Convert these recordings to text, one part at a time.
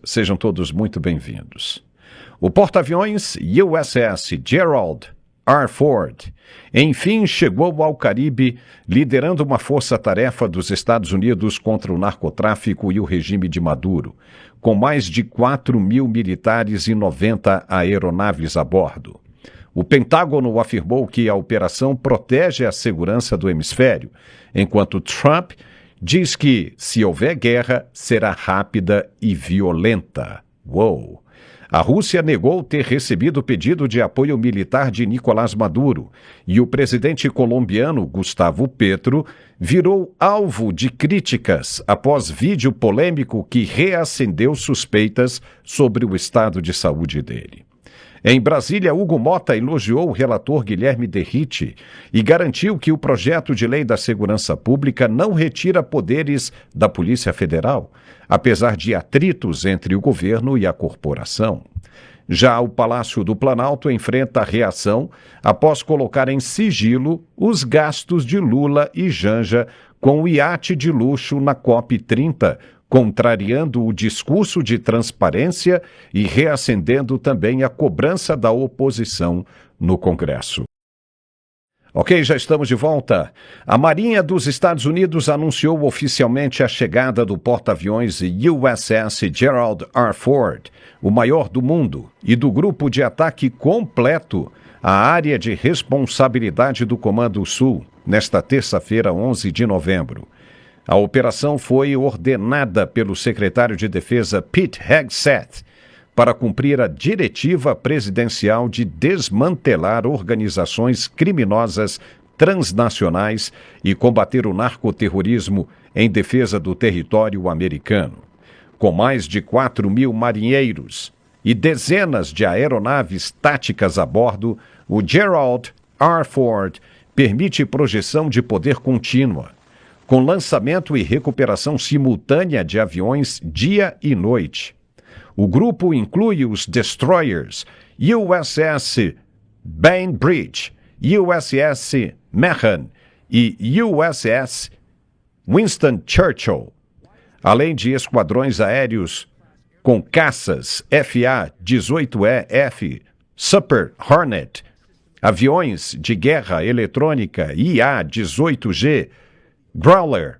Sejam todos muito bem-vindos. O porta-aviões USS Gerald R. Ford, enfim, chegou ao Caribe, liderando uma força-tarefa dos Estados Unidos contra o narcotráfico e o regime de Maduro, com mais de 4.000 militares e 90 aeronaves a bordo. O Pentágono afirmou que a operação protege a segurança do hemisfério, enquanto Trump diz que, se houver guerra, será rápida e violenta. Uou! A Rússia negou ter recebido o pedido de apoio militar de Nicolás Maduro e o presidente colombiano Gustavo Petro virou alvo de críticas após vídeo polêmico que reacendeu suspeitas sobre o estado de saúde dele. Em Brasília, Hugo Mota elogiou o relator Guilherme Derrite e garantiu que o projeto de lei da segurança pública não retira poderes da Polícia Federal, apesar de atritos entre o governo e a corporação. Já o Palácio do Planalto enfrenta a reação após colocar em sigilo os gastos de Lula e Janja com o iate de luxo na COP30, contrariando o discurso de transparência e reacendendo também a cobrança da oposição no Congresso. Ok, já estamos de volta. A Marinha dos Estados Unidos anunciou oficialmente a chegada do porta-aviões USS Gerald R. Ford, o maior do mundo, e do grupo de ataque completo à área de responsabilidade do Comando Sul, nesta terça-feira, 11 de novembro. A operação foi ordenada pelo secretário de Defesa Pete Hegseth para cumprir a diretiva presidencial de desmantelar organizações criminosas transnacionais e combater o narcoterrorismo em defesa do território americano. Com mais de 4.000 marinheiros e dezenas de aeronaves táticas a bordo, o Gerald R. Ford permite projeção de poder contínua, com lançamento e recuperação simultânea de aviões dia e noite. O grupo inclui os destroyers USS Bainbridge, USS Meehan e USS Winston Churchill, além de esquadrões aéreos com caças FA-18E-F Super Hornet, aviões de guerra eletrônica IA-18G Growler,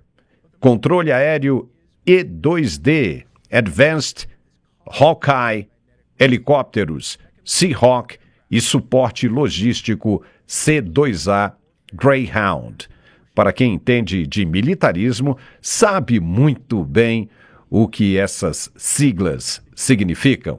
controle aéreo E-2D, Advanced Hawkeye, helicópteros Seahawk e suporte logístico C-2A Greyhound. Para quem entende de militarismo, sabe muito bem o que essas siglas significam.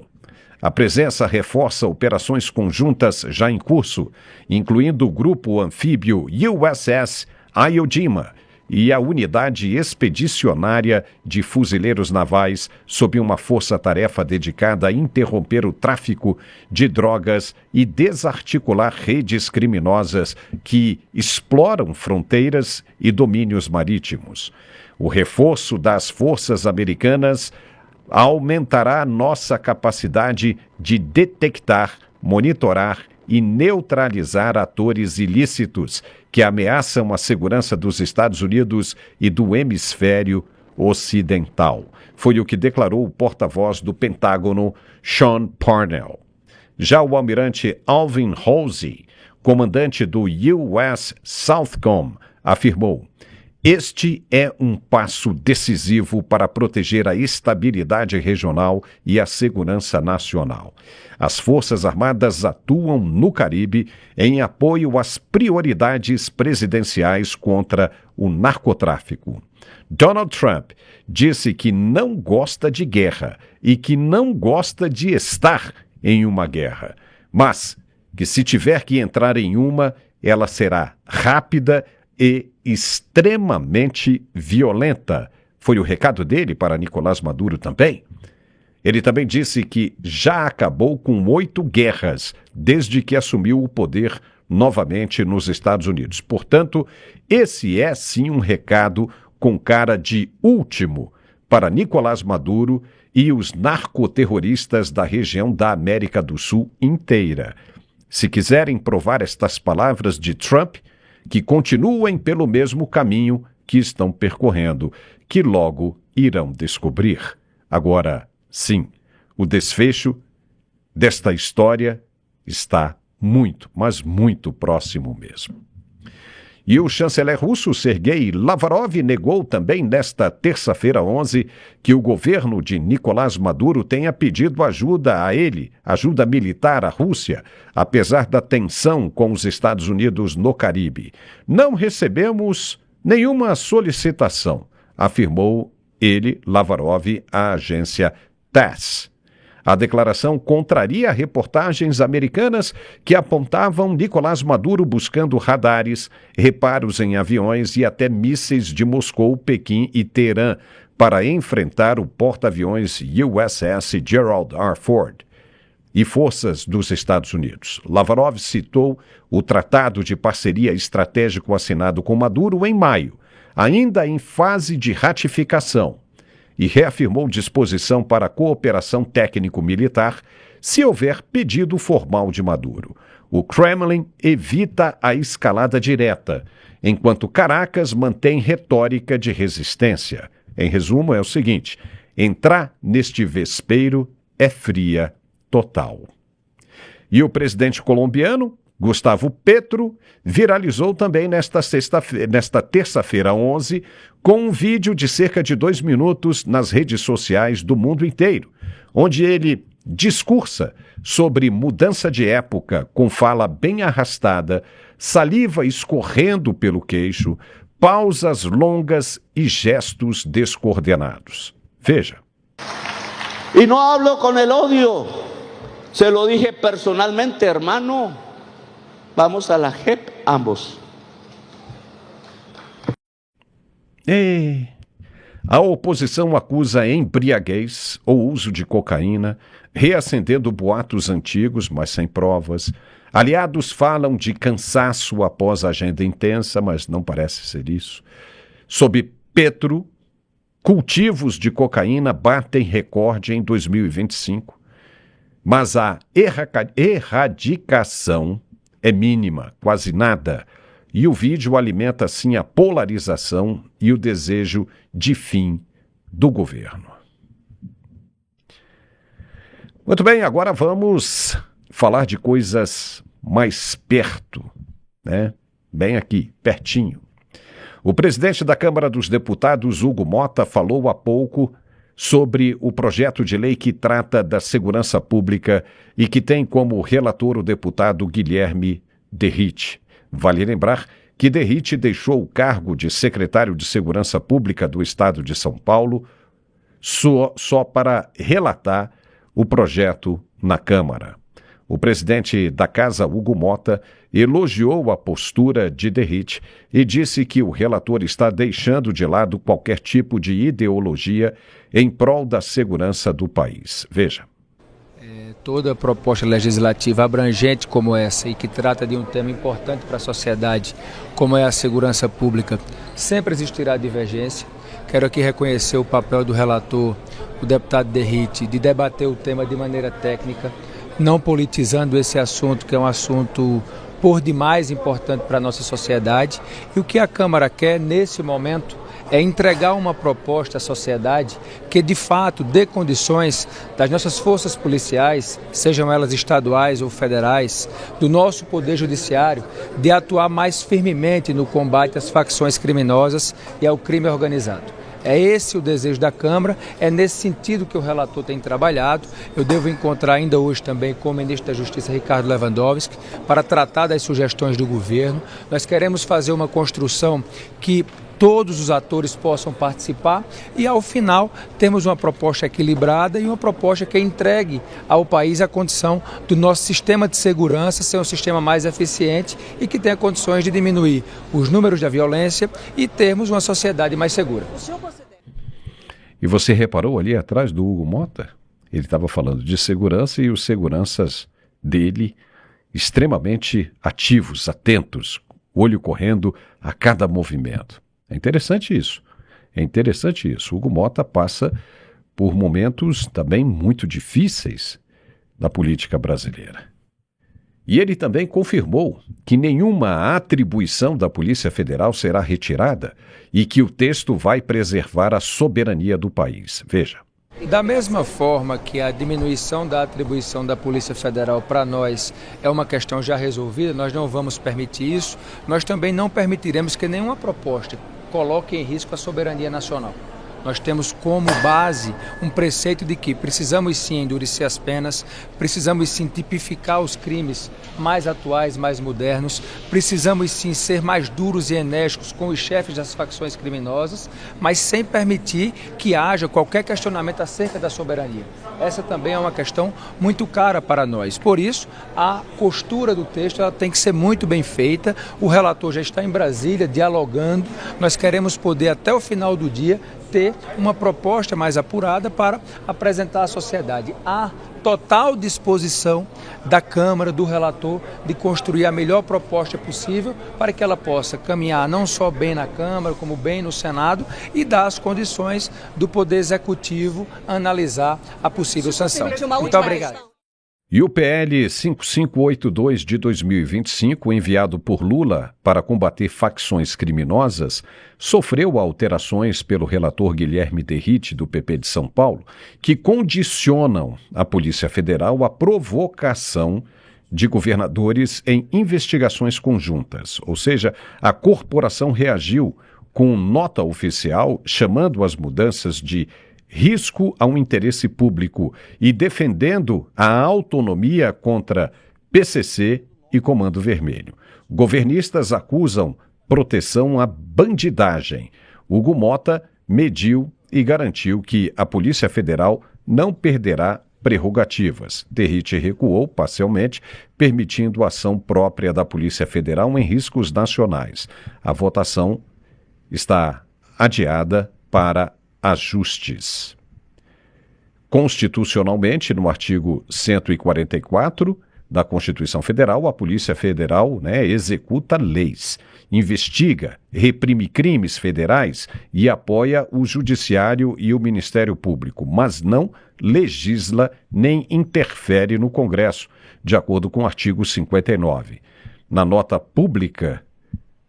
A presença reforça operações conjuntas já em curso, incluindo o grupo anfíbio USS Iwo Jima e a unidade expedicionária de fuzileiros navais sob uma força-tarefa dedicada a interromper o tráfico de drogas e desarticular redes criminosas que exploram fronteiras e domínios marítimos. O reforço das forças americanas aumentará nossa capacidade de detectar, monitorar e neutralizar atores ilícitos que ameaçam a segurança dos Estados Unidos e do hemisfério ocidental. Foi o que declarou o porta-voz do Pentágono, Sean Parnell. Já o almirante Alvin Halsey, comandante do US Southcom, afirmou: "Este é um passo decisivo para proteger a estabilidade regional e a segurança nacional. As Forças Armadas atuam no Caribe em apoio às prioridades presidenciais contra o narcotráfico." Donald Trump disse que não gosta de guerra e que não gosta de estar em uma guerra, mas que se tiver que entrar em uma, ela será rápida e extremamente violenta. Foi o recado dele para Nicolás Maduro também. Ele também disse que já acabou com 8 guerras desde que assumiu o poder novamente nos Estados Unidos. Portanto, esse é sim um recado com cara de último para Nicolás Maduro e os narcoterroristas da região da América do Sul inteira. Se quiserem provar estas palavras de Trump, que continuem pelo mesmo caminho que estão percorrendo, que logo irão descobrir. Agora, sim, o desfecho desta história está muito, mas muito próximo mesmo. E o chanceler russo Sergei Lavrov negou também nesta terça-feira 11 que o governo de Nicolás Maduro tenha pedido ajuda a ele, ajuda militar à Rússia, apesar da tensão com os Estados Unidos no Caribe. Não recebemos nenhuma solicitação, afirmou ele, Lavrov, à agência TASS. A declaração contraria reportagens americanas que apontavam Nicolás Maduro buscando radares, reparos em aviões e até mísseis de Moscou, Pequim e Teherã para enfrentar o porta-aviões USS Gerald R. Ford e forças dos Estados Unidos. Lavrov citou o Tratado de Parceria Estratégico assinado com Maduro em maio, ainda em fase de ratificação, e reafirmou disposição para a cooperação técnico-militar se houver pedido formal de Maduro. O Kremlin evita a escalada direta, enquanto Caracas mantém retórica de resistência. Em resumo, é o seguinte: entrar neste vespeiro é fria total. E o presidente colombiano, Gustavo Petro, viralizou também nesta terça-feira 11 com um vídeo de cerca de 2 minutos nas redes sociais do mundo inteiro, onde ele discursa sobre mudança de época com fala bem arrastada, saliva escorrendo pelo queixo, pausas longas e gestos descoordenados. Veja. E não hablo com el odio, se lo dije personalmente, hermano. Vamos a la JEP ambos. A oposição acusa embriaguez ou uso de cocaína, reacendendo boatos antigos, mas sem provas. Aliados falam de cansaço após a agenda intensa, mas não parece ser isso. Sob Petro, cultivos de cocaína batem recorde em 2025, mas a erradicação é mínima, quase nada, e o vídeo alimenta assim a polarização e o desejo de fim do governo. Muito bem, agora vamos falar de coisas mais perto, né? Bem aqui, pertinho. O presidente da Câmara dos Deputados, Hugo Motta, falou há pouco sobre o projeto de lei que trata da segurança pública e que tem como relator o deputado Guilherme Derrite. Vale lembrar que Derrite deixou o cargo de secretário de Segurança Pública do Estado de São Paulo só para relatar o projeto na Câmara. O presidente da Casa, Hugo Motta, elogiou a postura de Derrite e disse que o relator está deixando de lado qualquer tipo de ideologia em prol da segurança do país. Veja. Toda proposta legislativa abrangente como essa e que trata de um tema importante para a sociedade, como é a segurança pública, sempre existirá divergência. Quero aqui reconhecer o papel do relator, o deputado Derrite, de debater o tema de maneira técnica, não politizando esse assunto, que é um assunto por demais importante para a nossa sociedade. E o que a Câmara quer nesse momento é entregar uma proposta à sociedade que de fato dê condições das nossas forças policiais, sejam elas estaduais ou federais, do nosso poder judiciário, de atuar mais firmemente no combate às facções criminosas e ao crime organizado. É esse o desejo da Câmara, é nesse sentido que o relator tem trabalhado. Eu devo encontrar ainda hoje também com o ministro da Justiça, Ricardo Lewandowski, para tratar das sugestões do governo. Nós queremos fazer uma construção que todos os atores possam participar e, ao final, temos uma proposta equilibrada e uma proposta que entregue ao país a condição do nosso sistema de segurança ser um sistema mais eficiente e que tenha condições de diminuir os números da violência e termos uma sociedade mais segura. E você reparou ali atrás do Hugo Motta? Ele estava falando de segurança e os seguranças dele extremamente ativos, atentos, olho correndo a cada movimento. É interessante isso. Hugo Motta passa por momentos também muito difíceis da política brasileira. E ele também confirmou que nenhuma atribuição da Polícia Federal será retirada e que o texto vai preservar a soberania do país. Veja. Da mesma forma que a diminuição da atribuição da Polícia Federal para nós é uma questão já resolvida, nós não vamos permitir isso, nós também não permitiremos que nenhuma proposta coloque em risco a soberania nacional. Nós temos como base um preceito de que precisamos sim endurecer as penas, precisamos sim tipificar os crimes mais atuais, mais modernos, precisamos sim ser mais duros e enérgicos com os chefes das facções criminosas, mas sem permitir que haja qualquer questionamento acerca da soberania. Essa também é uma questão muito cara para nós. Por isso, a costura do texto ela tem que ser muito bem feita. O relator já está em Brasília dialogando. Nós queremos poder, até o final do dia, ter uma proposta mais apurada para apresentar à sociedade. Há total disposição da Câmara, do relator, de construir a melhor proposta possível para que ela possa caminhar não só bem na Câmara, como bem no Senado e dar as condições do Poder Executivo analisar a possível sanção. Muito obrigado. E o PL 5582 de 2025, enviado por Lula para combater facções criminosas, sofreu alterações pelo relator Guilherme Derrite, do PP de São Paulo, que condicionam a Polícia Federal à provocação de governadores em investigações conjuntas. Ou seja, a corporação reagiu com nota oficial chamando as mudanças de risco a um interesse público e defendendo a autonomia contra PCC e Comando Vermelho. Governistas acusam proteção à bandidagem. Hugo Mota mediu e garantiu que a Polícia Federal não perderá prerrogativas. Derrite recuou parcialmente, permitindo a ação própria da Polícia Federal em riscos nacionais. A votação está adiada para ajustes. Constitucionalmente, no artigo 144 da Constituição Federal, a Polícia Federal executa leis, investiga, reprime crimes federais e apoia o Judiciário e o Ministério Público, mas não legisla nem interfere no Congresso, de acordo com o artigo 59. Na nota pública,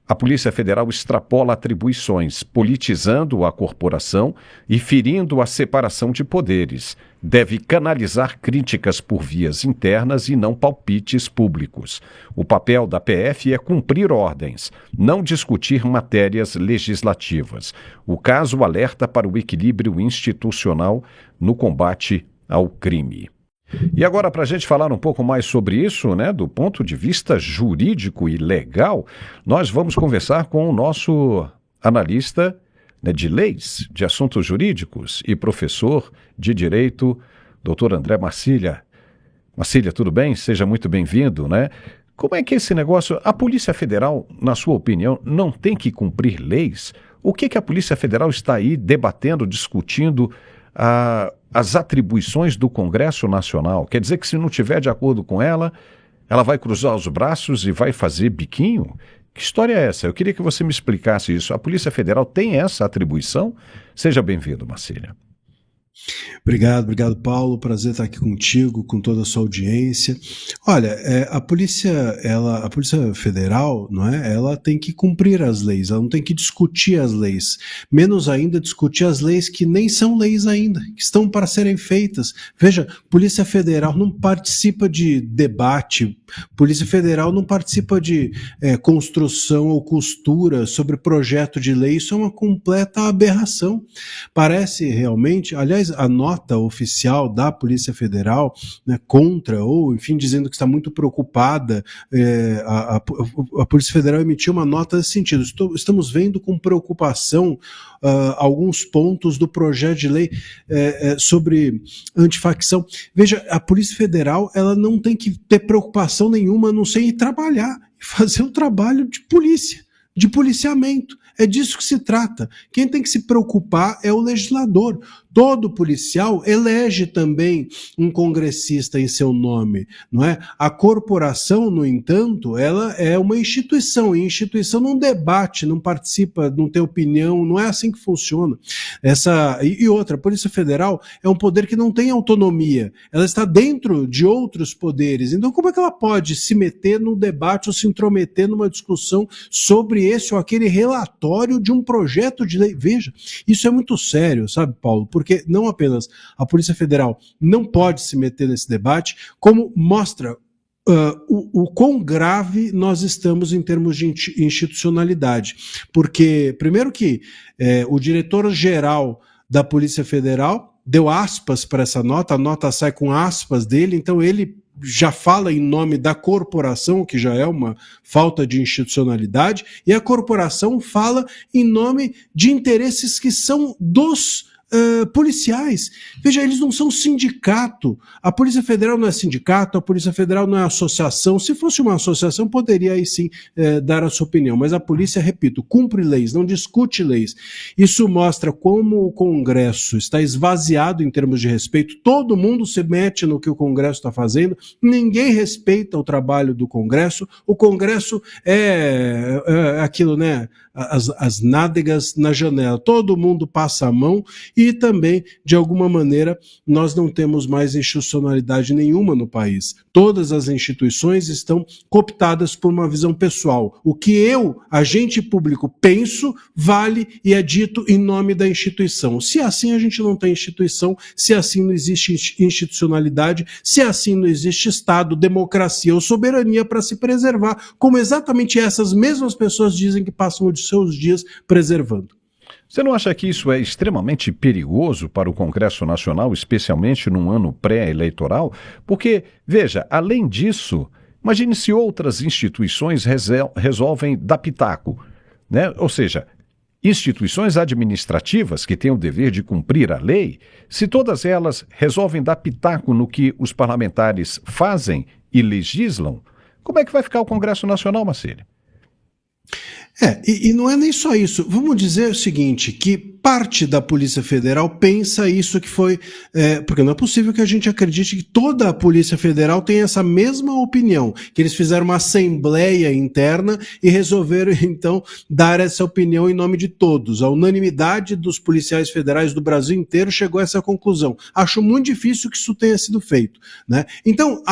a Polícia Federal extrapola atribuições, politizando a corporação e ferindo a separação de poderes. Deve canalizar críticas por vias internas e não palpites públicos. O papel da PF é cumprir ordens, não discutir matérias legislativas. O caso alerta para o equilíbrio institucional no combate ao crime. E agora, para a gente falar um pouco mais sobre isso, do ponto de vista jurídico e legal, nós vamos conversar com o nosso analista de leis, de assuntos jurídicos e professor de direito, doutor André Marcília. Marcília, tudo bem? Seja muito bem-vindo, Como é que é esse negócio? A Polícia Federal, na sua opinião, não tem que cumprir leis? O que a Polícia Federal está aí debatendo, discutindo as atribuições do Congresso Nacional? Quer dizer que se não tiver de acordo com ela, ela vai cruzar os braços e vai fazer biquinho? Que história é essa? Eu queria que você me explicasse isso. A Polícia Federal tem essa atribuição? Seja bem-vindo, Marcília. Obrigado, Paulo. Prazer estar aqui contigo, com toda a sua audiência. Olha, a Polícia Federal, ela tem que cumprir as leis, ela não tem que discutir as leis, menos ainda discutir as leis que nem são leis ainda, que estão para serem feitas. Veja, Polícia Federal não participa de debate, Polícia Federal não participa de construção ou costura sobre projeto de lei, isso é uma completa aberração. Parece realmente, aliás, a nota oficial da Polícia Federal contra, ou enfim, dizendo que está muito preocupada, a Polícia Federal emitiu uma nota nesse sentido. Estamos vendo com preocupação alguns pontos do projeto de lei sobre antifacção. Veja, a Polícia Federal ela não tem que ter preocupação nenhuma, a não ser ir trabalhar, fazer um trabalho de polícia, de policiamento. É disso que se trata. Quem tem que se preocupar é o legislador. Todo policial elege também um congressista em seu nome, não é? A corporação, no entanto, ela é uma instituição, e a instituição não debate, não participa, não tem opinião, não é assim que funciona. E outra, a Polícia Federal é um poder que não tem autonomia, ela está dentro de outros poderes, então como é que ela pode se meter num debate ou se intrometer numa discussão sobre esse ou aquele relatório de um projeto de lei? Veja, isso é muito sério, sabe, Paulo? porque não apenas a Polícia Federal não pode se meter nesse debate, como mostra o quão grave nós estamos em termos de institucionalidade. Porque, primeiro que o diretor-geral da Polícia Federal deu aspas para essa nota, a nota sai com aspas dele, então ele já fala em nome da corporação, que já é uma falta de institucionalidade, e a corporação fala em nome de interesses que são dos policiais. Veja, eles não são sindicato. A Polícia Federal não é sindicato, a Polícia Federal não é associação. Se fosse uma associação, poderia aí sim dar a sua opinião. Mas a polícia, repito, cumpre leis, não discute leis. Isso mostra como o Congresso está esvaziado em termos de respeito. Todo mundo se mete no que o Congresso está fazendo. Ninguém respeita o trabalho do Congresso. O Congresso é aquilo, né? As nádegas na janela. Todo mundo passa a mão e também, de alguma maneira, nós não temos mais institucionalidade nenhuma no país. Todas as instituições estão cooptadas por uma visão pessoal. O que eu, agente público, penso, vale e é dito em nome da instituição. Se assim a gente não tem instituição, se assim não existe institucionalidade, se assim não existe Estado, democracia ou soberania para se preservar, como exatamente essas mesmas pessoas dizem que passam os seus dias preservando. Você não acha que isso é extremamente perigoso para o Congresso Nacional, especialmente num ano pré-eleitoral? Porque, veja, além disso, imagine se outras instituições resolvem dar pitaco, né? Ou seja, instituições administrativas que têm o dever de cumprir a lei, se todas elas resolvem dar pitaco no que os parlamentares fazem e legislam, como é que vai ficar o Congresso Nacional, Marcílio? E não é nem só isso. Vamos dizer o seguinte, que parte da Polícia Federal pensa isso que foi... porque não é possível que a gente acredite que toda a Polícia Federal tenha essa mesma opinião, que eles fizeram uma assembleia interna e resolveram, então, dar essa opinião em nome de todos. A unanimidade dos policiais federais do Brasil inteiro chegou a essa conclusão. Acho muito difícil que isso tenha sido feito, né? Então,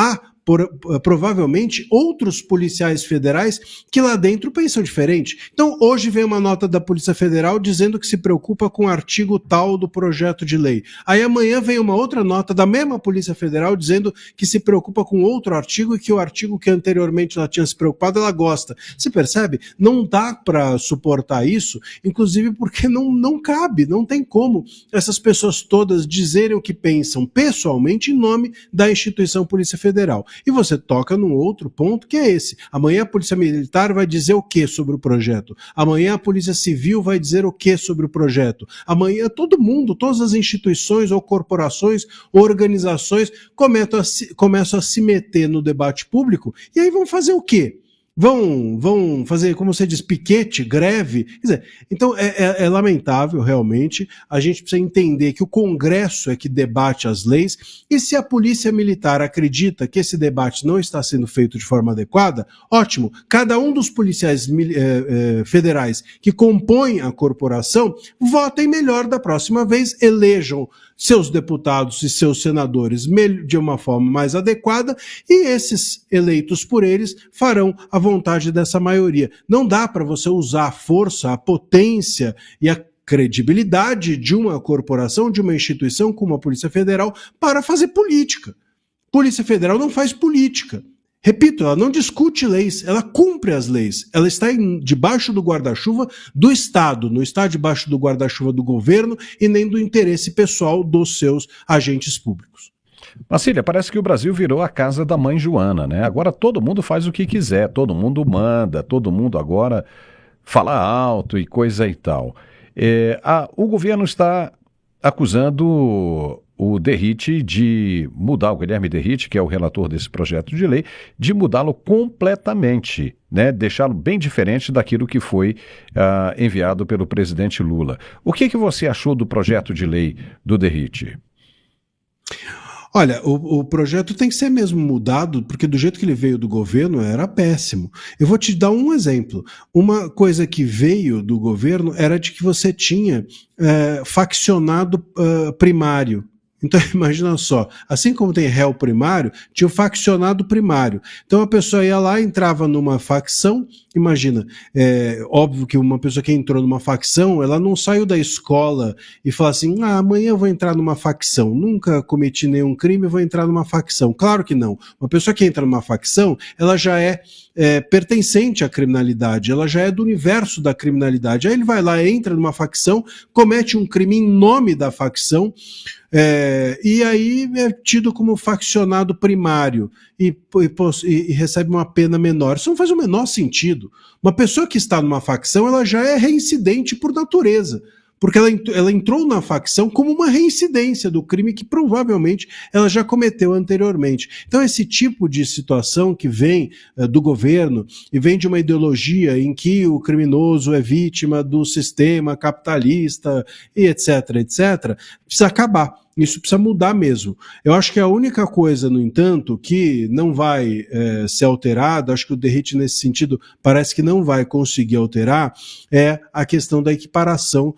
provavelmente outros policiais federais que lá dentro pensam diferente. Então, hoje vem uma nota da Polícia Federal dizendo que se preocupa com o artigo tal do projeto de lei. Aí amanhã vem uma outra nota da mesma Polícia Federal dizendo que se preocupa com outro artigo e que o artigo que anteriormente ela tinha se preocupado, ela gosta. Você percebe? Não dá para suportar isso, inclusive porque não cabe, não tem como essas pessoas todas dizerem o que pensam pessoalmente em nome da instituição Polícia Federal. E você toca num outro ponto que é esse. Amanhã a Polícia Militar vai dizer o que sobre o projeto? Amanhã a Polícia Civil vai dizer o que sobre o projeto? Amanhã todo mundo, todas as instituições ou corporações ou organizações começam a se meter no debate público e aí vão fazer o quê? Vão fazer, como você diz, piquete, greve. Quer dizer, então é lamentável, realmente. A gente precisa entender que o Congresso é que debate as leis e se a Polícia Militar acredita que esse debate não está sendo feito de forma adequada, ótimo. Cada um dos policiais federais que compõem a corporação votem melhor da próxima vez, elejam seus deputados e seus senadores de uma forma mais adequada e esses eleitos por eles farão a vontade dessa maioria. Não dá para você usar a força, a potência e a credibilidade de uma corporação, de uma instituição como a Polícia Federal para fazer política. Polícia Federal não faz política. Repito, ela não discute leis, ela cumpre as leis. Ela está debaixo do guarda-chuva do Estado, não está debaixo do guarda-chuva do governo e nem do interesse pessoal dos seus agentes públicos. Marcília, parece que o Brasil virou a casa da mãe Joana, né? Agora todo mundo faz o que quiser, todo mundo manda, todo mundo agora fala alto e coisa e tal. O governo está acusando o Derrite de mudar, o Guilherme Derrite, que é o relator desse projeto de lei, de mudá-lo completamente, né? Deixá-lo bem diferente daquilo que foi enviado pelo presidente Lula. O que você achou do projeto de lei do Derrite? Olha, o projeto tem que ser mesmo mudado, porque do jeito que ele veio do governo era péssimo. Eu vou te dar um exemplo. Uma coisa que veio do governo era de que você tinha faccionado primário. Então, imagina só, assim como tem réu primário, tinha o faccionado primário. Então, a pessoa ia lá, entrava numa facção, imagina, óbvio que uma pessoa que entrou numa facção, ela não saiu da escola e fala assim, amanhã eu vou entrar numa facção, nunca cometi nenhum crime, vou entrar numa facção. Claro que não. Uma pessoa que entra numa facção, ela já é pertencente à criminalidade, ela já é do universo da criminalidade. Aí ele vai lá, entra numa facção, comete um crime em nome da facção, e aí é tido como faccionado primário e recebe uma pena menor. Isso não faz o menor sentido. Uma pessoa que está numa facção, ela já é reincidente por natureza, porque ela entrou na facção como uma reincidência do crime que provavelmente ela já cometeu anteriormente. Então esse tipo de situação que vem do governo e vem de uma ideologia em que o criminoso é vítima do sistema capitalista e etc, etc, precisa acabar. Isso precisa mudar mesmo. Eu acho que a única coisa, no entanto, que não vai ser alterada, acho que o Derrite nesse sentido parece que não vai conseguir alterar, é a questão da equiparação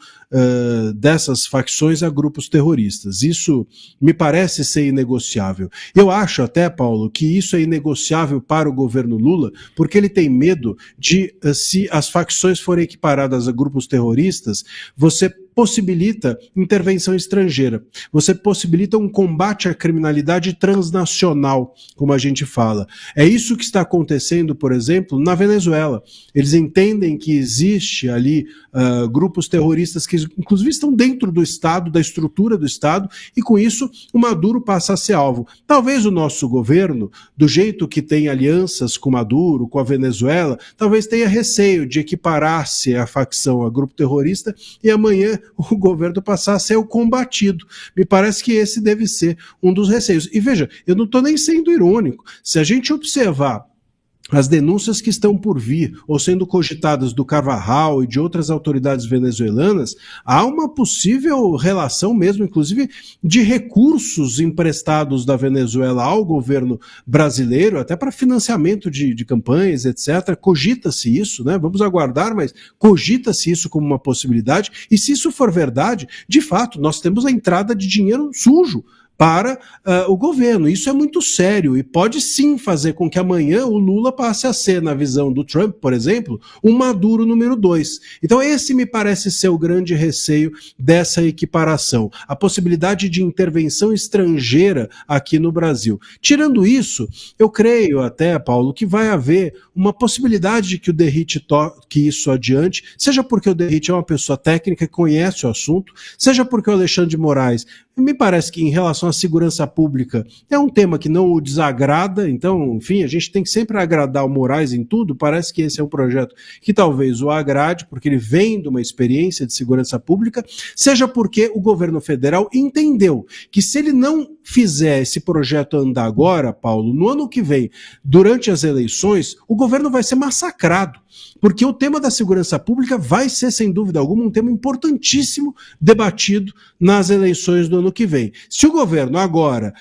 dessas facções a grupos terroristas. Isso me parece ser inegociável. Eu acho até, Paulo, que isso é inegociável para o governo Lula, porque ele tem medo de, se as facções forem equiparadas a grupos terroristas, você possibilita intervenção estrangeira. Você possibilita um combate à criminalidade transnacional, como a gente fala. É isso que está acontecendo, por exemplo, na Venezuela. Eles entendem que existe ali grupos terroristas que inclusive estão dentro do Estado, da estrutura do Estado, e com isso o Maduro passa a ser alvo. Talvez o nosso governo, do jeito que tem alianças com Maduro, com a Venezuela, talvez tenha receio de equiparar-se a facção a grupo terrorista e amanhã o governo passar a ser o combatido. Me parece que esse deve ser um dos receios. E veja, eu não estou nem sendo irônico. Se a gente observar as denúncias que estão por vir, ou sendo cogitadas do Carvajal e de outras autoridades venezuelanas, há uma possível relação mesmo, inclusive, de recursos emprestados da Venezuela ao governo brasileiro, até para financiamento de campanhas, etc. Cogita-se isso, né? Vamos aguardar, mas cogita-se isso como uma possibilidade, e se isso for verdade, de fato, nós temos a entrada de dinheiro sujo para o governo. Isso é muito sério e pode sim fazer com que amanhã o Lula passe a ser, na visão do Trump, por exemplo, um Maduro número 2. Então esse me parece ser o grande receio dessa equiparação, a possibilidade de intervenção estrangeira aqui no Brasil. Tirando isso, eu creio até, Paulo, que vai haver uma possibilidade de que o Derrite toque isso adiante, seja porque o Derrite é uma pessoa técnica que conhece o assunto, seja porque o Alexandre de Moraes, me parece que em relação à segurança pública é um tema que não o desagrada, então, enfim, a gente tem que sempre agradar o Moraes em tudo, parece que esse é um projeto que talvez o agrade, porque ele vem de uma experiência de segurança pública, seja porque o governo federal entendeu que se ele não fizer esse projeto andar agora, Paulo, no ano que vem, durante as eleições, o governo vai ser massacrado, porque o tema da segurança pública vai ser, sem dúvida alguma, um tema importantíssimo debatido nas eleições do ano que vem. Se o governo agora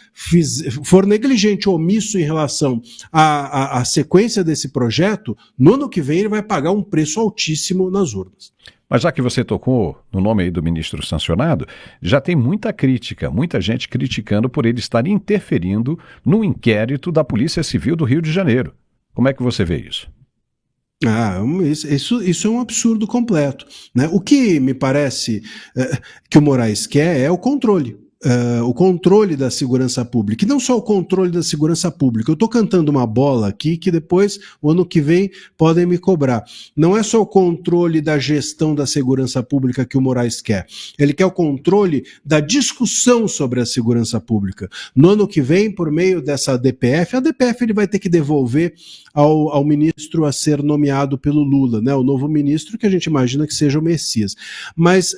for negligente ou omisso em relação à sequência desse projeto, no ano que vem ele vai pagar um preço altíssimo nas urnas. Mas já que você tocou no nome aí do ministro sancionado, já tem muita crítica, muita gente criticando por ele estar interferindo no inquérito da Polícia Civil do Rio de Janeiro. Como é que você vê isso? Isso é um absurdo completo, né? O que me parece que o Moraes quer é o controle da segurança pública, e não só o controle da segurança pública. Eu estou cantando uma bola aqui que depois, o ano que vem, podem me cobrar. Não é só o controle da gestão da segurança pública que o Moraes quer. Ele quer o controle da discussão sobre a segurança pública. No ano que vem, por meio dessa ADPF, a ADPF ele vai ter que devolver ao ministro a ser nomeado pelo Lula, né? O novo ministro que a gente imagina que seja o Messias. Mas,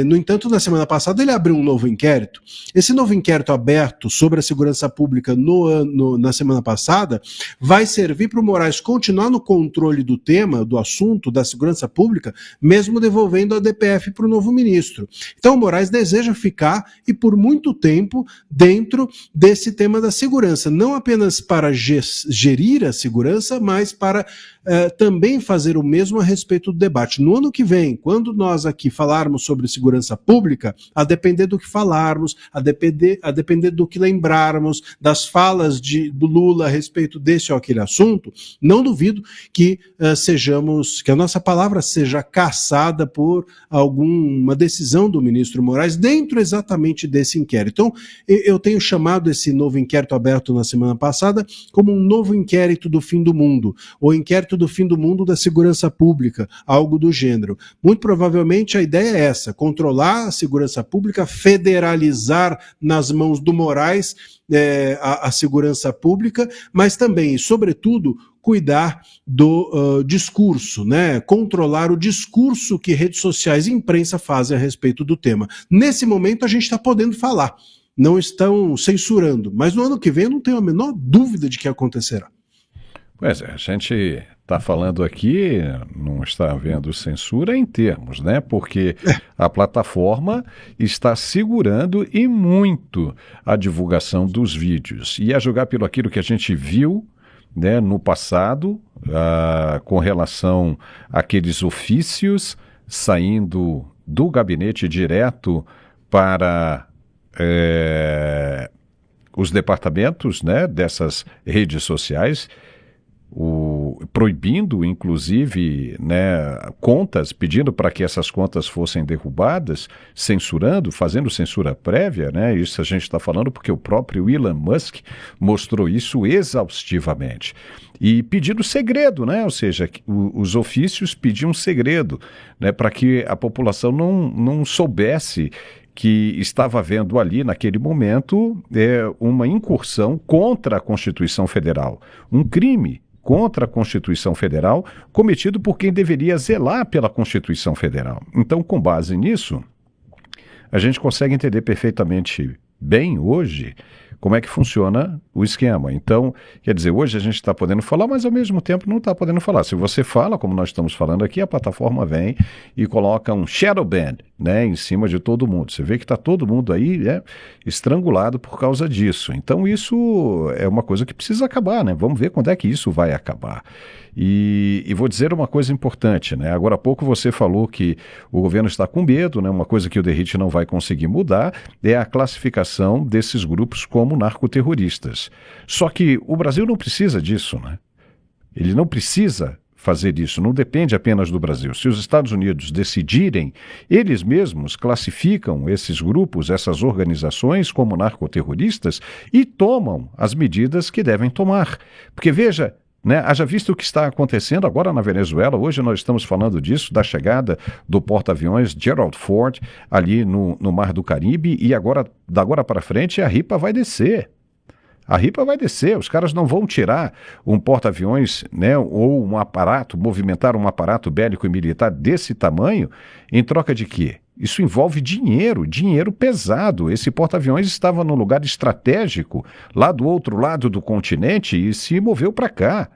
no entanto, na semana passada ele abriu um novo inquérito. Esse novo inquérito aberto sobre a segurança pública na semana passada vai servir para o Moraes continuar no controle do tema, do assunto da segurança pública, mesmo devolvendo a DPF para o novo ministro. Então o Moraes deseja ficar e por muito tempo dentro desse tema da segurança, não apenas para gerir a segurança, mas para também fazer o mesmo a respeito do debate. No ano que vem, quando nós aqui falarmos sobre segurança pública, a depender do que falarmos, a depender do que lembrarmos, das falas do Lula a respeito desse ou aquele assunto, não duvido que que a nossa palavra seja caçada por alguma decisão do ministro Moraes dentro exatamente desse inquérito. Então, eu tenho chamado esse novo inquérito aberto na semana passada como um novo inquérito do fim do mundo, ou inquérito do fim do mundo da segurança pública, algo do gênero. Muito provavelmente a ideia é essa, controlar a segurança pública, federalizar nas mãos do Moraes a segurança pública, mas também, sobretudo, cuidar do discurso, né? Controlar o discurso que redes sociais e imprensa fazem a respeito do tema. Nesse momento a gente está podendo falar, não estão censurando, mas no ano que vem eu não tenho a menor dúvida de que acontecerá. Pois é, a gente está falando aqui, não está havendo censura em termos, né? Porque a plataforma está segurando e muito a divulgação dos vídeos. E a julgar pelo aquilo que a gente viu, né, no passado, com relação àqueles ofícios saindo do gabinete direto para os departamentos, né, dessas redes sociais, proibindo, inclusive, né, contas, pedindo para que essas contas fossem derrubadas, censurando, fazendo censura prévia, né? Isso a gente está falando porque o próprio Elon Musk mostrou isso exaustivamente. E pedindo segredo, né? Ou seja, os ofícios pediam segredo, né, para que a população não soubesse que estava havendo ali, naquele momento, uma incursão contra a Constituição Federal, um crime contra a Constituição Federal cometido por quem deveria zelar pela Constituição Federal. Então, com base nisso, a gente consegue entender perfeitamente bem hoje como é que funciona o esquema. Então, quer dizer, hoje a gente está podendo falar, mas ao mesmo tempo não está podendo falar. Se você fala, como nós estamos falando aqui, a plataforma vem e coloca um shadow ban, né, em cima de todo mundo. Você vê que está todo mundo aí, né, estrangulado por causa disso. Então isso é uma coisa que precisa acabar, né? Vamos ver quando é que isso vai acabar. E vou dizer uma coisa importante, né? Agora há pouco você falou que o governo está com medo, né? Uma coisa que o Derrite não vai conseguir mudar é a classificação desses grupos como narcoterroristas. Só que o Brasil não precisa disso, né? Ele não precisa fazer isso, não depende apenas do Brasil. Se os Estados Unidos decidirem, eles mesmos classificam esses grupos, essas organizações como narcoterroristas e tomam as medidas que devem tomar. Porque veja, né, haja visto o que está acontecendo agora na Venezuela. Hoje nós estamos falando disso, da chegada do porta-aviões Gerald Ford ali no Mar do Caribe, e agora, da agora para frente, a ripa vai descer. A ripa vai descer, os caras não vão tirar um porta-aviões, né, ou um aparato, movimentar um aparato bélico e militar desse tamanho em troca de quê? Isso envolve dinheiro, dinheiro pesado. Esse porta-aviões estava num lugar estratégico, lá do outro lado do continente, e se moveu para cá.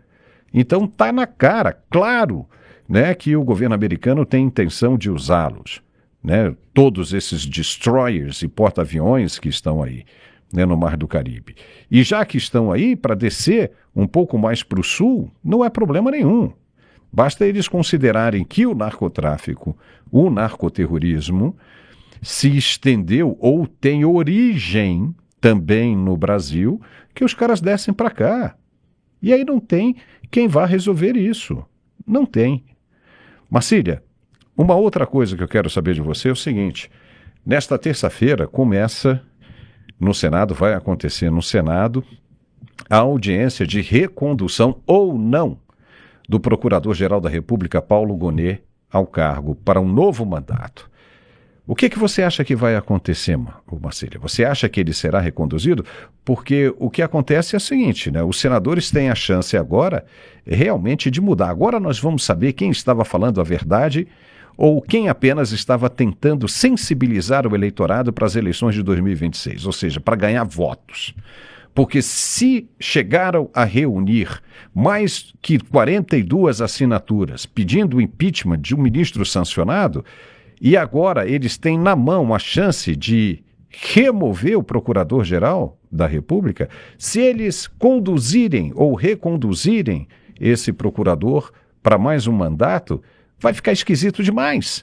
Então está na cara, claro, né, que o governo americano tem intenção de usá-los, né, todos esses destroyers e porta-aviões que estão aí, né, no Mar do Caribe. E já que estão aí, para descer um pouco mais para o sul, não é problema nenhum. Basta eles considerarem que o narcotráfico, o narcoterrorismo, se estendeu ou tem origem também no Brasil, que os caras descem para cá. E aí não tem quem vá resolver isso. Não tem. Marcília, uma outra coisa que eu quero saber de você é o seguinte: nesta terça-feira começa no Senado, vai acontecer no Senado, a audiência de recondução ou não do Procurador-Geral da República, Paulo Gonet, ao cargo para um novo mandato. O que você acha que vai acontecer, Marcília? Você acha que ele será reconduzido? Porque o que acontece é o seguinte, né? Os senadores têm a chance agora realmente de mudar. Agora nós vamos saber quem estava falando a verdade ou quem apenas estava tentando sensibilizar o eleitorado para as eleições de 2026, ou seja, para ganhar votos. Porque se chegaram a reunir mais que 42 assinaturas pedindo o impeachment de um ministro sancionado, e agora eles têm na mão a chance de remover o Procurador-Geral da República, se eles conduzirem ou reconduzirem esse procurador para mais um mandato, vai ficar esquisito demais.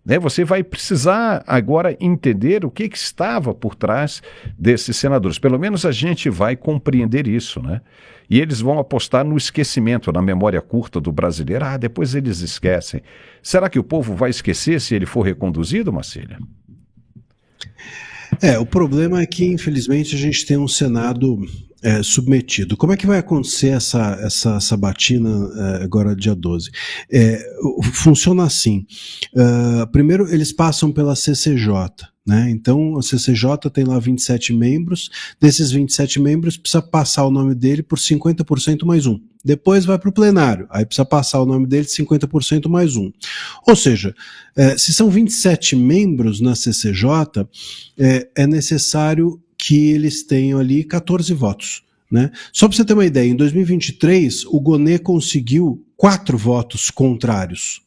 né? Você vai precisar agora entender o que estava por trás desses senadores. Pelo menos a gente vai compreender isso, né? E eles vão apostar no esquecimento, na memória curta do brasileiro. Ah, depois eles esquecem. Será que o povo vai esquecer se ele for reconduzido, Marcília? O problema é que, infelizmente, a gente tem um Senado submetido. Como é que vai acontecer essa sabatina agora, dia 12? Funciona assim. Primeiro, eles passam pela CCJ, né? Então, a CCJ tem lá 27 membros. Desses 27 membros, precisa passar o nome dele por 50% mais um. Depois vai para o plenário, aí precisa passar o nome dele 50% mais um. Ou seja, se são 27 membros na CCJ, é necessário que eles tenham ali 14 votos, né? Só para você ter uma ideia, em 2023 o Gonê conseguiu 4 votos contrários.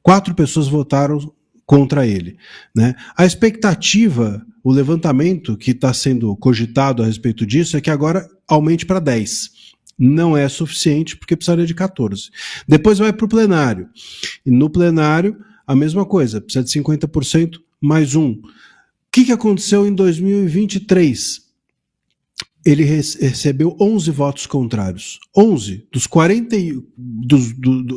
4 pessoas votaram contra ele, né? A expectativa, o levantamento que está sendo cogitado a respeito disso é que agora aumente para 10. Não é suficiente porque precisaria de 14. Depois vai para o plenário. E no plenário, a mesma coisa, precisa de 50% mais um. O que aconteceu em 2023? Ele recebeu 11 votos contrários. 11 dos 40,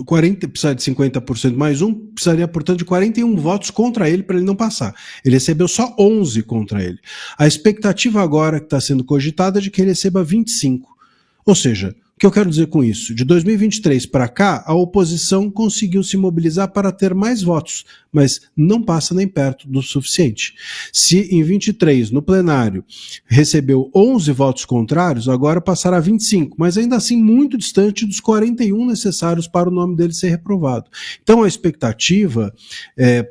40 precisa de 50% mais um, precisaria, portanto, de 41 votos contra ele para ele não passar. Ele recebeu só 11 contra ele. A expectativa agora que está sendo cogitada é de que ele receba 25. Ou seja, o que eu quero dizer com isso? De 2023 para cá, a oposição conseguiu se mobilizar para ter mais votos, mas não passa nem perto do suficiente. Se em 23, no plenário, recebeu 11 votos contrários, agora passará a 25, mas ainda assim muito distante dos 41 necessários para o nome dele ser reprovado. Então a expectativa,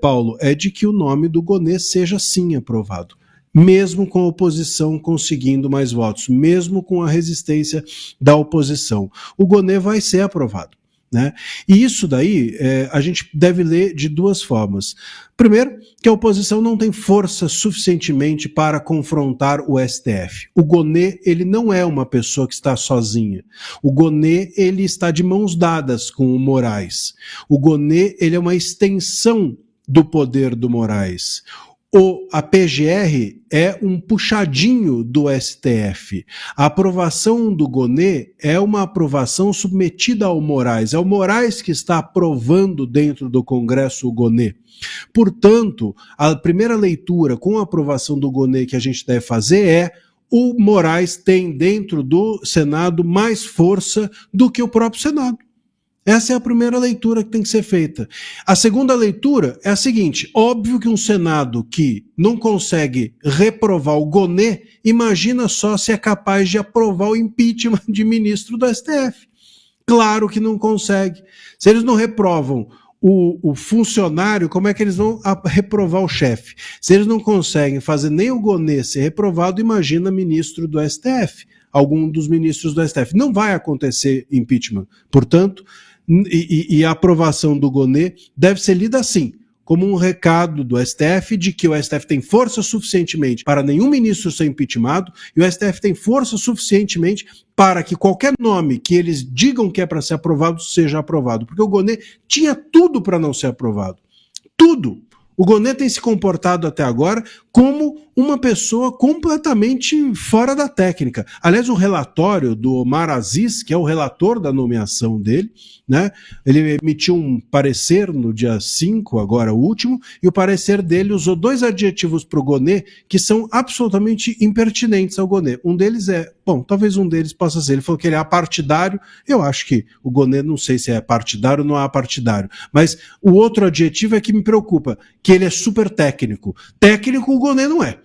Paulo, é de que o nome do Gonê seja sim aprovado, mesmo com a oposição conseguindo mais votos, mesmo com a resistência da oposição. O Gonê vai ser aprovado, né? E isso daí a gente deve ler de duas formas. Primeiro, que a oposição não tem força suficientemente para confrontar o STF. O Gonê, ele não é uma pessoa que está sozinha. O Gonê, ele está de mãos dadas com o Moraes. O Gonê, ele é uma extensão do poder do Moraes. A PGR é um puxadinho do STF. A aprovação do Gonê é uma aprovação submetida ao Moraes. É o Moraes que está aprovando dentro do Congresso o Gonê. Portanto, a primeira leitura com a aprovação do Gonê que a gente deve fazer é: o Moraes tem dentro do Senado mais força do que o próprio Senado. Essa é a primeira leitura que tem que ser feita. A segunda leitura é a seguinte: óbvio que um Senado que não consegue reprovar o Gonê, imagina só se é capaz de aprovar o impeachment de ministro do STF. Claro que não consegue. Se eles não reprovam o funcionário, como é que eles vão reprovar o chefe? Se eles não conseguem fazer nem o Gonê ser reprovado, imagina ministro do STF, algum dos ministros do STF. Não vai acontecer impeachment. Portanto, e a aprovação do Gonê deve ser lida assim, como um recado do STF de que o STF tem força suficientemente para nenhum ministro ser impeachmentado e o STF tem força suficientemente para que qualquer nome que eles digam que é para ser aprovado seja aprovado. Porque o Gonê tinha tudo para não ser aprovado. Tudo. O Gonê tem se comportado até agora como uma pessoa completamente fora da técnica. Aliás, o relatório do Omar Aziz, que é o relator da nomeação dele, né, ele emitiu um parecer no dia 5, agora o último, e o parecer dele usou 2 adjetivos para o Gonê que são absolutamente impertinentes ao Gonê. Um deles talvez um deles possa ser, ele falou que ele é apartidário. Eu acho que o Gonê, não sei se é partidário ou não é apartidário, mas o outro adjetivo é que me preocupa, que ele é super técnico. Técnico o Gonê não é,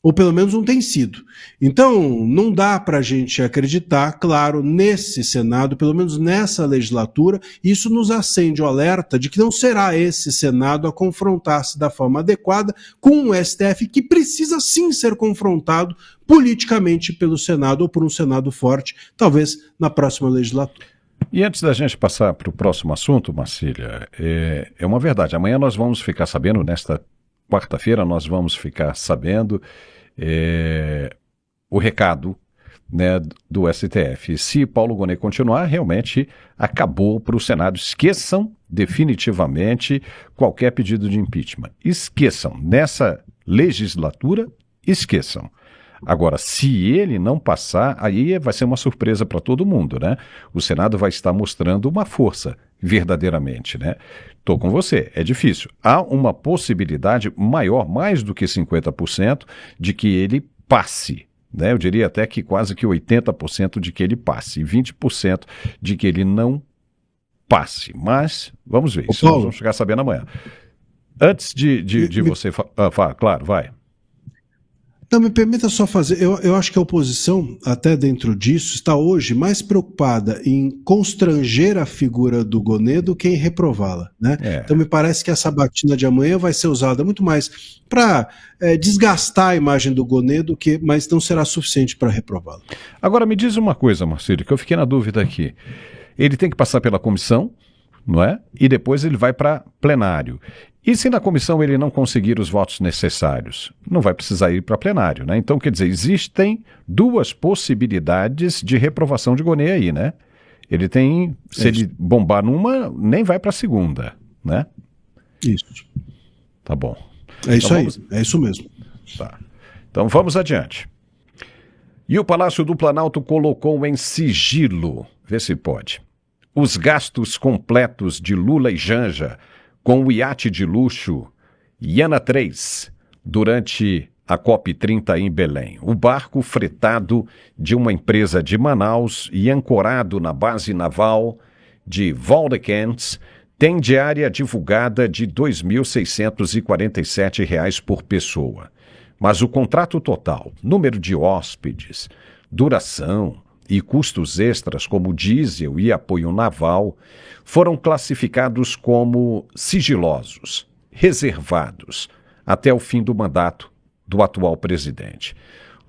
ou pelo menos não tem sido. Então, não dá para a gente acreditar, claro, nesse Senado, pelo menos nessa legislatura, isso nos acende o alerta de que não será esse Senado a confrontar-se da forma adequada com o STF, que precisa sim ser confrontado politicamente pelo Senado, ou por um Senado forte, talvez na próxima legislatura. E antes da gente passar para o próximo assunto, Marcília, é uma verdade. Amanhã nós vamos ficar sabendo, nesta quarta-feira nós vamos ficar sabendo o recado né, do STF. E se Paulo Gonet continuar, realmente acabou para o Senado. Esqueçam definitivamente qualquer pedido de impeachment. Esqueçam. Nessa legislatura, esqueçam. Agora, se ele não passar, aí vai ser uma surpresa para todo mundo, né? O Senado vai estar mostrando uma força, verdadeiramente, né? Estou com você, é difícil. Há uma possibilidade maior, mais do que 50%, de que ele passe, né? Eu diria até que quase que 80% de que ele passe, e 20% de que ele não passe. Mas, vamos ver, isso nós vamos chegar sabendo amanhã. Antes de você falar, claro, vai. Não, me permita só fazer, eu acho que a oposição, até dentro disso, está hoje mais preocupada em constranger a figura do Gonet do que em reprová-la, né? Então me parece que essa batina de amanhã vai ser usada muito mais para desgastar a imagem do Gonet do que, mas não será suficiente para reprová-la. Agora me diz uma coisa, Marcílio, que eu fiquei na dúvida aqui. Ele tem que passar pela comissão, não é? E depois ele vai para plenário. E se na comissão ele não conseguir os votos necessários? Não vai precisar ir para plenário, né? Então, quer dizer, existem duas possibilidades de reprovação de Gonet aí, né? Ele tem, se ele bombar numa, nem vai para a segunda, né? Isso. Tá bom. É isso então, é isso mesmo. Tá. Então vamos adiante. E o Palácio do Planalto colocou em sigilo, vê se pode, os gastos completos de Lula e Janja com o iate de luxo Iana 3 durante a COP30 em Belém. O barco fretado de uma empresa de Manaus e ancorado na base naval de Valdecans tem diária divulgada de R$ 2.647 por pessoa. Mas o contrato total, número de hóspedes, duração e custos extras como diesel e apoio naval foram classificados como sigilosos, reservados, até o fim do mandato do atual presidente.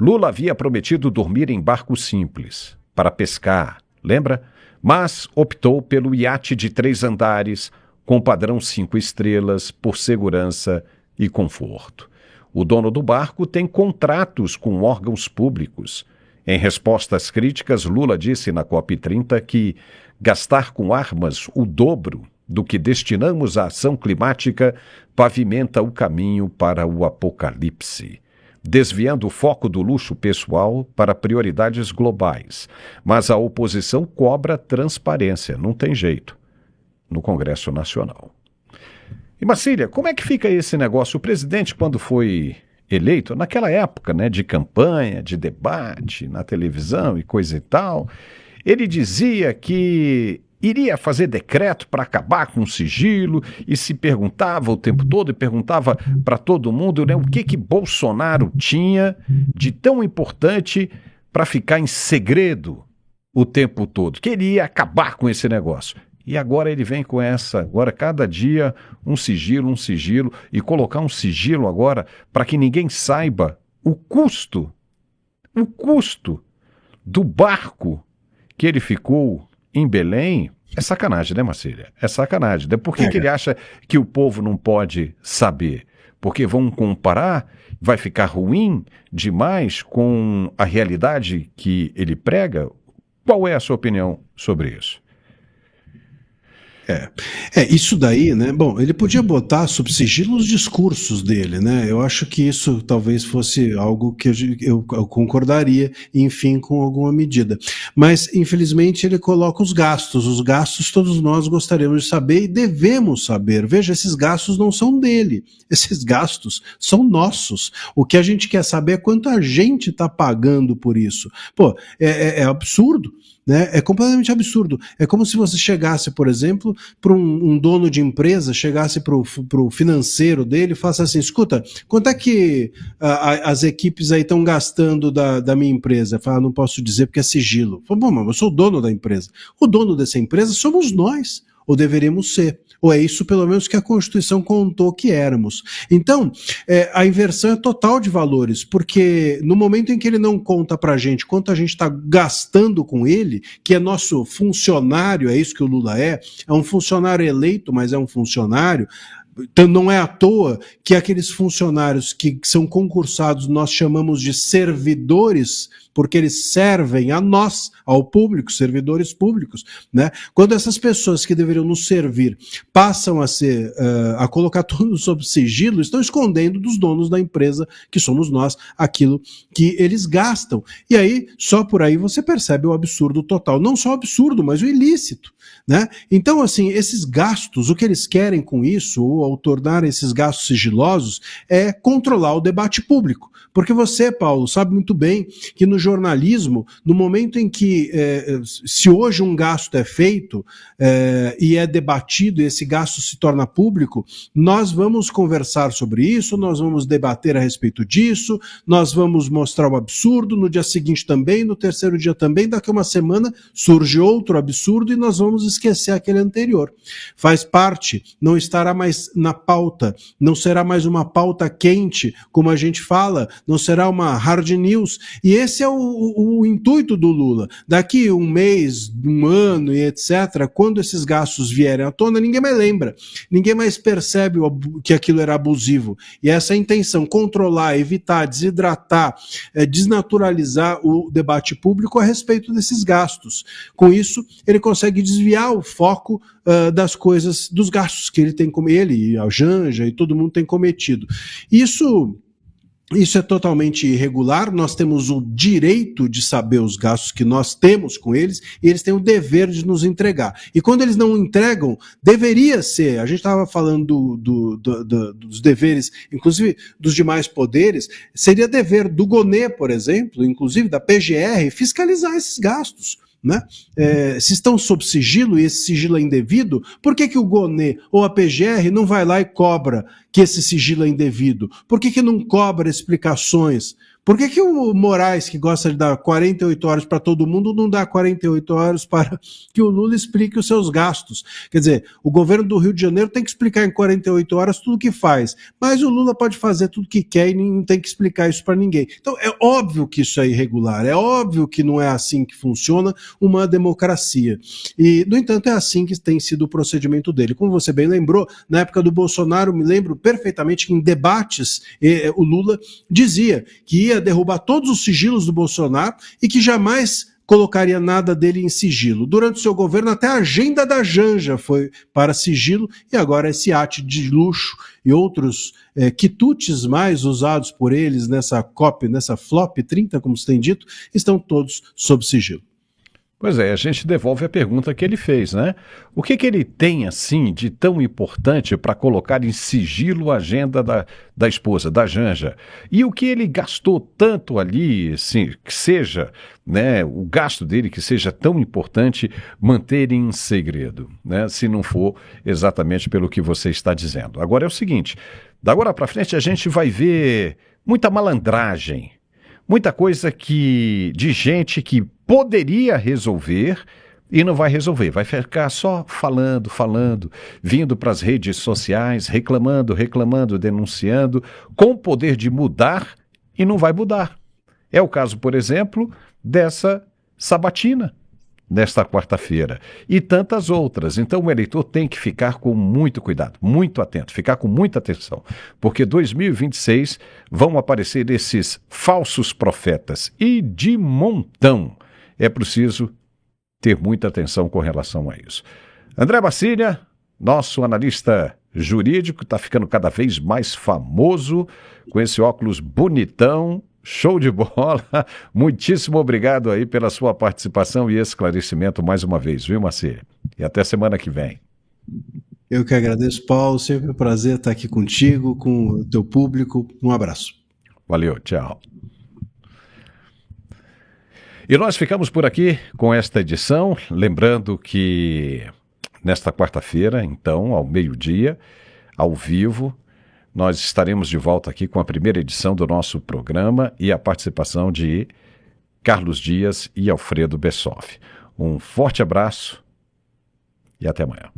Lula havia prometido dormir em barco simples, para pescar, lembra? Mas optou pelo iate de 3 andares, com padrão 5 estrelas, por segurança e conforto. O dono do barco tem contratos com órgãos públicos. Em resposta às críticas, Lula disse na COP30 que gastar com armas o dobro do que destinamos à ação climática pavimenta o caminho para o apocalipse, desviando o foco do luxo pessoal para prioridades globais. Mas a oposição cobra transparência, não tem jeito, no Congresso Nacional. E Marcília, como é que fica esse negócio? O presidente, quando foi eleito, naquela época, né, de campanha, de debate na televisão e coisa e tal, ele dizia que iria fazer decreto para acabar com o sigilo e se perguntava o tempo todo e perguntava para todo mundo, né, o que Bolsonaro tinha de tão importante para ficar em segredo o tempo todo, que ele ia acabar com esse negócio. E agora ele vem com essa, agora cada dia um sigilo, e colocar um sigilo agora para que ninguém saiba o custo do barco que ele ficou em Belém. É sacanagem, né, Marcília? É sacanagem. Por que ele acha que o povo não pode saber? Porque vão comparar, vai ficar ruim demais com a realidade que ele prega? Qual é a sua opinião sobre isso? Isso daí, né? Bom, ele podia botar sob sigilo os discursos dele, né? Eu acho que isso talvez fosse algo que eu concordaria, enfim, com alguma medida. Mas, infelizmente, ele coloca os gastos. Os gastos todos nós gostaríamos de saber e devemos saber. Veja, esses gastos não são dele. Esses gastos são nossos. O que a gente quer saber é quanto a gente está pagando por isso. Pô, é absurdo. Né? É completamente absurdo. É como se você chegasse, por exemplo, para um dono de empresa, chegasse para o financeiro dele e falasse assim, escuta, quanto é que as equipes aí estão gastando da minha empresa? Fala, não posso dizer porque é sigilo. Fala, bom, mas eu sou o dono da empresa. O dono dessa empresa somos nós, ou deveríamos ser. Ou é isso pelo menos que a Constituição contou que éramos. Então, a inversão é total de valores, porque no momento em que ele não conta pra gente quanto a gente está gastando com ele, que é nosso funcionário, é isso que o Lula é um funcionário eleito, mas é um funcionário. Então não é à toa que aqueles funcionários que são concursados nós chamamos de servidores porque eles servem a nós, ao público, servidores públicos, né? Quando essas pessoas que deveriam nos servir passam a colocar tudo sob sigilo, estão escondendo dos donos da empresa, que somos nós, aquilo que eles gastam. E aí, só por aí você percebe o absurdo total. Não só o absurdo, mas o ilícito, né? Então, assim, esses gastos, o que eles querem com isso, ou ao tornar esses gastos sigilosos, é controlar o debate público. Porque você, Paulo, sabe muito bem que no jornalismo, no momento em que, se hoje um gasto é feito e é debatido e esse gasto se torna público, nós vamos conversar sobre isso, nós vamos debater a respeito disso, nós vamos mostrar o absurdo, no dia seguinte também, no terceiro dia também, daqui a uma semana surge outro absurdo e nós vamos esquecer aquele anterior. Faz parte, não estará mais na pauta, não será mais uma pauta quente, como a gente fala, não será uma hard news, e esse é o intuito do Lula. Daqui um mês, um ano e etc., quando esses gastos vierem à tona, ninguém mais lembra, ninguém mais percebe que aquilo era abusivo, e essa é a intenção, controlar, evitar, desidratar, desnaturalizar o debate público a respeito desses gastos. Com isso, ele consegue desviar o foco das coisas, dos gastos que ele tem, como ele, a Janja e todo mundo tem cometido. Isso é totalmente irregular, nós temos o direito de saber os gastos que nós temos com eles, e eles têm o dever de nos entregar. E quando eles não entregam, deveria ser, a gente estava falando dos deveres, inclusive dos demais poderes, seria dever do GONE, por exemplo, inclusive da PGR, fiscalizar esses gastos. Né? Se estão sob sigilo e esse sigilo é indevido, por que o GONE ou a PGR não vai lá e cobra que esse sigilo é indevido? Por que não cobra explicações? Por que o Moraes, que gosta de dar 48 horas para todo mundo, não dá 48 horas para que o Lula explique os seus gastos? Quer dizer, o governo do Rio de Janeiro tem que explicar em 48 horas tudo o que faz, mas o Lula pode fazer tudo o que quer e não tem que explicar isso para ninguém. Então é óbvio que isso é irregular, é óbvio que não é assim que funciona uma democracia. E, no entanto, é assim que tem sido o procedimento dele. Como você bem lembrou, na época do Bolsonaro, me lembro perfeitamente que em debates o Lula dizia que ia derrubar todos os sigilos do Bolsonaro e que jamais colocaria nada dele em sigilo. Durante o seu governo, até a agenda da Janja foi para sigilo, e agora esse iate de luxo e outros quitutes mais usados por eles nessa COP, nessa FLOP 30, como se tem dito, estão todos sob sigilo. Pois é, a gente devolve a pergunta que ele fez, né? O que ele tem, assim, de tão importante para colocar em sigilo a agenda da esposa, da Janja? E o que ele gastou tanto ali, assim, que seja, né, o gasto dele que seja tão importante manter em segredo, né? Se não for exatamente pelo que você está dizendo. Agora é o seguinte, da agora para frente a gente vai ver muita malandragem, muita coisa de gente que poderia resolver e não vai resolver, vai ficar só falando, vindo para as redes sociais, reclamando, denunciando, com o poder de mudar e não vai mudar. É o caso, por exemplo, dessa sabatina, nesta quarta-feira, e tantas outras. Então o eleitor tem que ficar com muito cuidado, muito atento, ficar com muita atenção, porque 2026 vão aparecer esses falsos profetas, e de montão. É preciso ter muita atenção com relação a isso. André Bacilha, nosso analista jurídico, está ficando cada vez mais famoso, com esse óculos bonitão, show de bola. Muitíssimo obrigado aí pela sua participação e esclarecimento mais uma vez, viu, Bacilha? E até semana que vem. Eu que agradeço, Paulo, sempre um prazer estar aqui contigo, com o teu público. Um abraço. Valeu, tchau. E nós ficamos por aqui com esta edição, lembrando que nesta quarta-feira, então, ao meio-dia, ao vivo, nós estaremos de volta aqui com a primeira edição do nosso programa e a participação de Carlos Dias e Alfredo Bessoff. Um forte abraço e até amanhã.